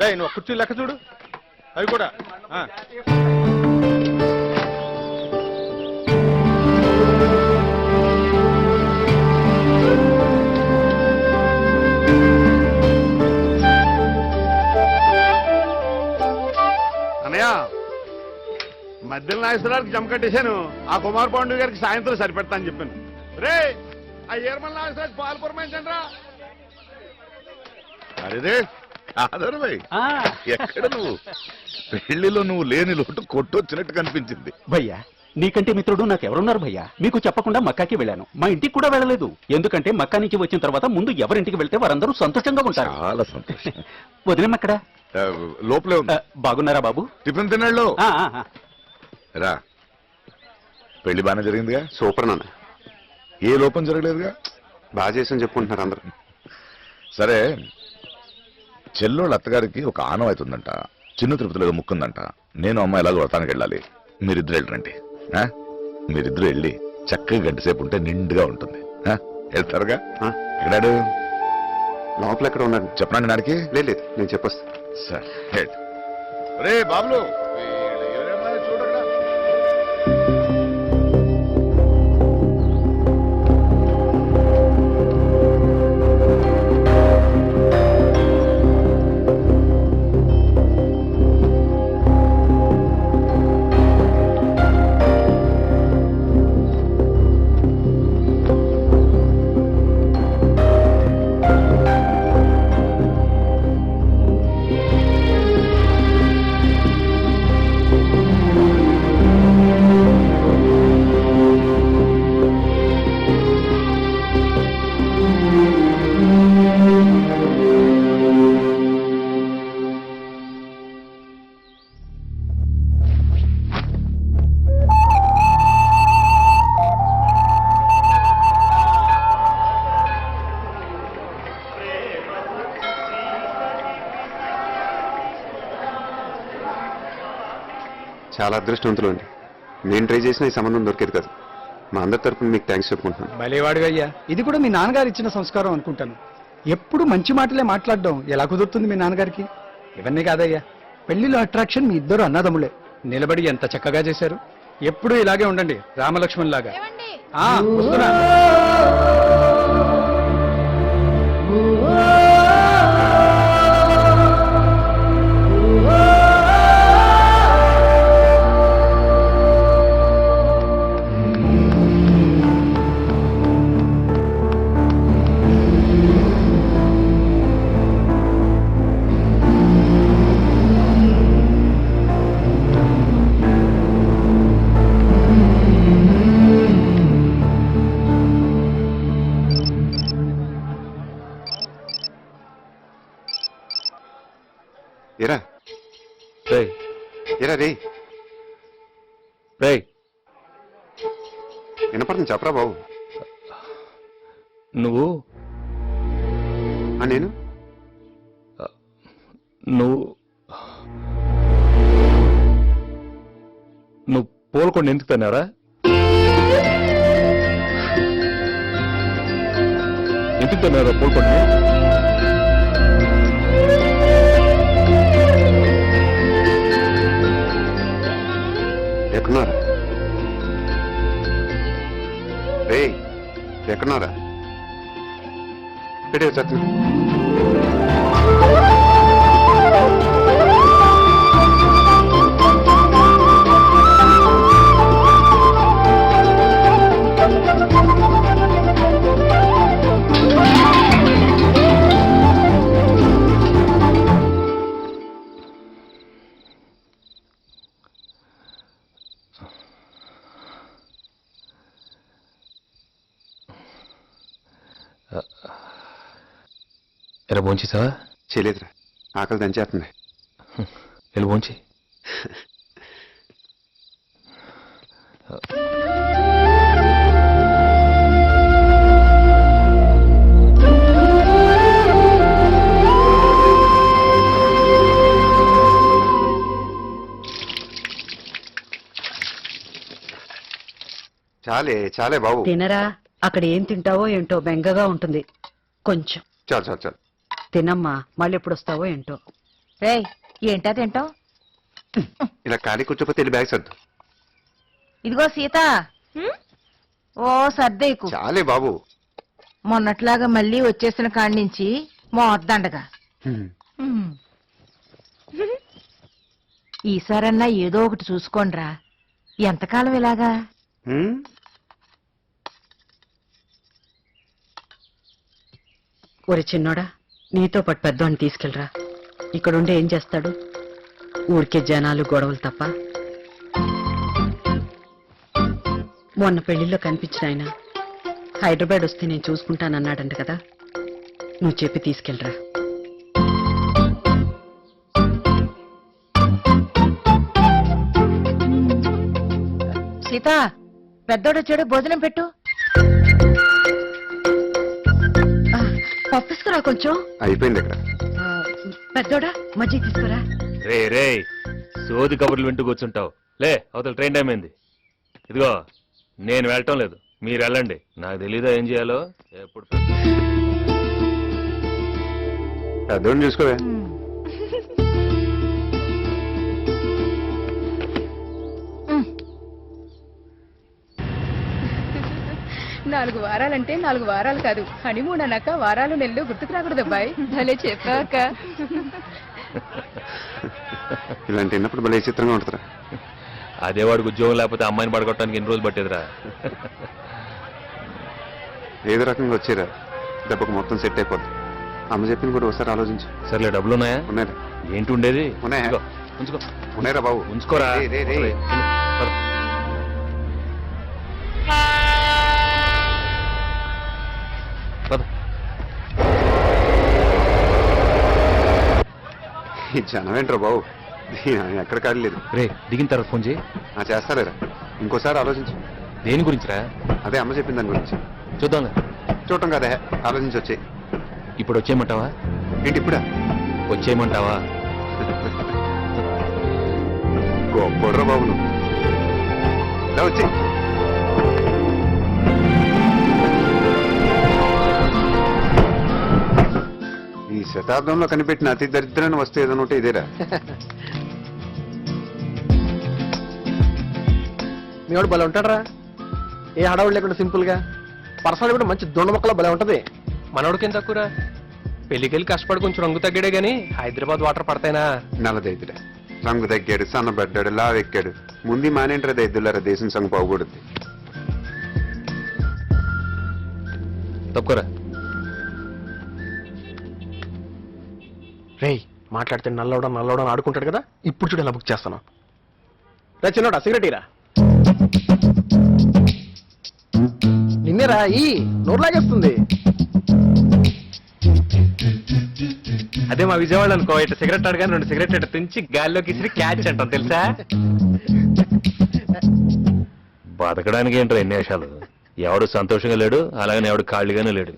నువ్వు కుర్చీ లెక్క చూడు అవి కూడా. అన్నయ్య మధ్యలో నాగేశ్వరరావుకి జమ కట్టేశాను. ఆ కుమార్ పాండు గారికి సాయంత్రం సరిపెడతా అని చెప్పాను. రే ఆ ఏర్మల్ నాగేశ్వరరావు పాలు పురమాయించండి రా. అరేదే ఆదరబాయ్, ఎక్కడ నువ్వు? పెళ్లిలో నువ్వు లేని లోటు కొట్టొచ్చినట్టు కనిపించింది. భయ్యా నీకంటే మిత్రుడు నాకెవరున్నారు భయ్యా? మీకు చెప్పకుండా మక్కాకి వెళ్ళాను. మా ఇంటికి కూడా వెళ్ళలేదు. ఎందుకంటే మక్కా నుంచి వచ్చిన తర్వాత ముందు ఎవరింటికి వెళ్తే వారందరూ సంతోషంగా ఉంటారు. చాలా సంతోషం. వదిలేమక్కడ లోపలే ఉంది. బాగున్నారా బాబు? టిఫిన్ తిన్నాళ్ళు రా. పెళ్లి బాగానే జరిగిందిగా? సూపర్ నాన్న. ఏ లోపం జరగలేదుగా? బాగా చేసని చెప్పుకుంటున్నారు అందరూ. సరే, చెల్లోళ్ళ అత్తగారికి ఒక ఆనం అవుతుందంట. చిన్న తిరుపతిలో ముక్కుందంట. నేను అమ్మాయి ఎలాగో వ్రతానికి వెళ్ళాలి. మీరిద్దరు వెళ్ళరండి. మీరిద్దరు వెళ్ళి చక్కగా గంట సేపు ఉంటే నిండుగా ఉంటుంది. వెళ్తారుగా? ఎక్కడాడు? లోపల ఎక్కడ ఉన్నాడు చెప్పనండి. నానికి లేదు, నేను చెప్పొస్తా. సరే రే బాబులు చూడరా. చాలా అదృష్టవంతులు అండి. నేను ట్రై చేసిన ఈ సంబంధం దొరికేది కాదు. మా అందరి తరఫున మీకు థ్యాంక్స్ చెప్పుకుంటున్నాను. భలేవాడు అయ్యా. ఇది కూడా మీ నాన్నగారు ఇచ్చిన సంస్కారం అనుకుంటాను. ఎప్పుడు మంచి మాటలే మాట్లాడడం ఎలా కుదురుతుంది మీ నాన్నగారికి? ఇవన్నీ కాదయ్యా, పెళ్లిలో అట్రాక్షన్ మీ ఇద్దరు అన్నదమ్ములే. నిలబడి ఎంత చక్కగా చేశారు. ఎప్పుడూ ఇలాగే ఉండండి, రామలక్ష్మణ్ లాగా. వస్తున్నా. ఎరా ఎరా రే వినపడుతుంది, చెప్పరా బాబు. నువ్వు నేను నువ్వు పోల్కొండ ఎందుకు తిన్నారా? ఎందుకు తిన్నారా పోల్కొండ? ఎక్కడున్నారా రే? ఎక్కడున్నారా? పెడే చట్టు. ఎలా భోంచేసావా? చేయలేదురా, ఆకలి దంచేస్తుంది. ఎలా భోంచి? చాలే చాలే బాబు. తినరా, అక్కడ ఏం తింటావో ఏంటో బెంగగా ఉంటుంది. కొంచెం చాలు చాలు చాలు. తినమ్మా, మళ్ళీ ఎప్పుడు వస్తావో ఏంటో. రేయ్ ఏంటదేంటావు? ఇలా ఖాళీ కూర్చోపోతే వెళ్ళి బ్యాగ్ సర్దు. ఇదిగో సీత, ఓ సర్దేకు. చాలే బాబు. మొన్నట్లాగా మళ్ళీ వచ్చేసిన కాడి నుంచి మోద్దండగా. ఈసారన్నా ఏదో ఒకటి చూసుకోండ్రా. ఎంతకాలం ఇలాగా? ఒరి చిన్నోడా, నీతో పాటు పెద్దవాడిని తీసుకెళ్ళరా. ఇక్కడుండి ఏం చేస్తాడు? ఊరికే జనాలు గొడవలు తప్ప. మొన్న పెళ్లిలో కనిపించిన ఆయన హైదరాబాద్ వస్తే నేను చూసుకుంటానన్నాడంట కదా, నువ్వు చెప్పి తీసుకెళ్ళరా. సీత, పెద్దోడొచ్చాడు, భోజనం పెట్టు. పప్పిస్తురా కొంచెం. అయిపోయింది ఇక్కడ. పెద్దోడా మజ్జిగ తీసుకురా. రే రే సోది కబుర్లు వింటూ కూర్చుంటావు. లే అవతల ట్రైన్ టైం అయింది. ఇదిగో నేను వెళ్ళటం లేదు, మీరు వెళ్ళండి. నాకు తెలీదా ఏం చేయాలో. ఎప్పుడు పెద్దోడిని చూసుకోవే. నాలుగు వారాలంటే 4 వారాలు కాదు, హనీమూన్ అన్నాక వారాలు నెలలు గుర్తుకు రాకూడదు అబ్బాయి. భలే చెప్పాక. ఇలాంటి విన్నప్పుడు భలే చిత్రంగా ఉంటుందిరా. అదే వాడికి ఉద్యోగం లేకపోతే అమ్మాయిని పడగొట్టడానికి ఎన్ని రోజులు పట్టేదిరా. ఏదో రకంగా వచ్చేరా, దెబ్బకు మొత్తం సెట్ అయిపోద్ది. అమ్మ చెప్పింది కూడా ఒకసారి ఆలోచించు. సర్లే డబ్బులు ఉన్నాయా? ఉన్నాయిరా. ఏంటి ఉండేది? ఉన్నాయా? ఇదిగో, ఉంచుకో. ఉన్నాయిరా బాబు. ఉంచుకోరా. రే, రే, రే. పద. పద. ఈ జనం ఏంట్రా బాబు, ఎక్కడ ఖాళీ లేదు. రే దిగిన తర్వాత ఫోన్ చేయి. చేస్తాలేరా, ఇంకోసారి ఆలోచించు. దేని గురించిరా? అదే అమ్మ చెప్పిన దాని గురించి. చూద్దాంలే. చూడటం కదే, ఆలోచించి వచ్చాయి. ఇప్పుడు వచ్చేయమంటావా? ఏంటి ఇప్పుడా? వచ్చేయమంటావా? గొప్పడ్రా బాబు నువ్వు. ఇలా వచ్చి ఈ శతాబ్దంలో కనిపెట్టిన అతి దరిద్రమైన వస్తువు ఏదైనా ఉంటే ఇదేరా. మీవాడు భలే ఉంటాడరా, ఏ హడావుడు లేకుండా సింపుల్ గా. పర్సనల్ కూడా మంచి దొండ మొక్కలో భలే ఉంటది. మనోడికేం తక్కువరా, పెళ్లికెళ్ళి కష్టపడి కొంచెం రంగు తగ్గాడే గానీ హైదరాబాద్ వాటర్ పడతాయినా. నల్లదైద్యుడా, రంగు తగ్గాడు, సన్నబడ్డాడు, లావెక్కాడు. ముందు మానేంట్రా దైద్యులారా, దేశం సంగ పోకూడదు. తప్పుకోరా. రేయ్ మాట్లాడితే నల్లవడం ఆడుకుంటాడు కదా, ఇప్పుడు చూడు ఎలా బుక్ చేస్తాను. రే చిన్నోడా, సిగరెట్ ఇరా. నిన్నేరా ఈ నోరు లాగేస్తుంది. అదే మా విజయవాడ అనుకో, ఇట్లా సిగరెట్ అడగానే 2 సిగరెట్ ఇట్లా తుంచి గాల్లోకి ఇసిరి క్యాచ్ అంటాం తెలుసా. బతకడానికి ఏంటో ఎన్ని వేషాలు. ఎవడు సంతోషంగా లేడు, అలాగని ఎవడు ఖాళీగానే లేడు.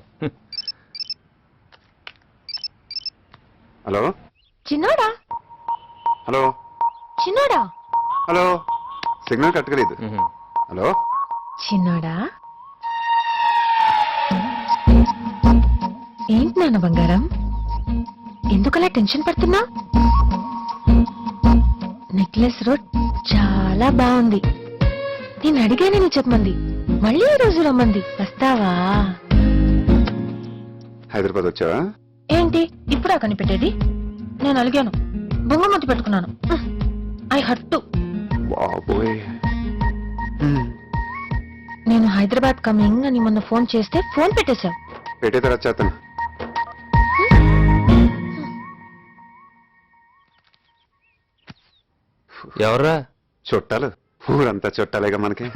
హలో చిన్నోడా, హలో చిన్నోడా, హలో. సిగ్నల్ కట్టగలేదు. హలో చిన్నోడా. ఏంటి నాన్న బంగారం, ఎందుకలా టెన్షన్ పడుతున్నా? నెక్లెస్ రోడ్ చాలా బాగుంది. నేను అడిగానని చెప్పమంది, మళ్ళీ ఈ రోజు రమ్మంది. వస్తావా? హైదరాబాద్ వచ్చావా? ఏంటి ఇప్పుడా కనిపెట్టేది? నేను అలిగాను, బొంగమతి పెట్టుకున్నాను. I hurt. బాబోయ్. నేను హైదరాబాద్ కమింగ్ అని మొన్న ఫోన్ చేస్తే ఫోన్ పెట్టేశావు. పెట్టే తర్వాత చేస్తాను. ఎవర్రా? చుట్టాలు, ఊరంతా చుట్టాలేగా మనకి.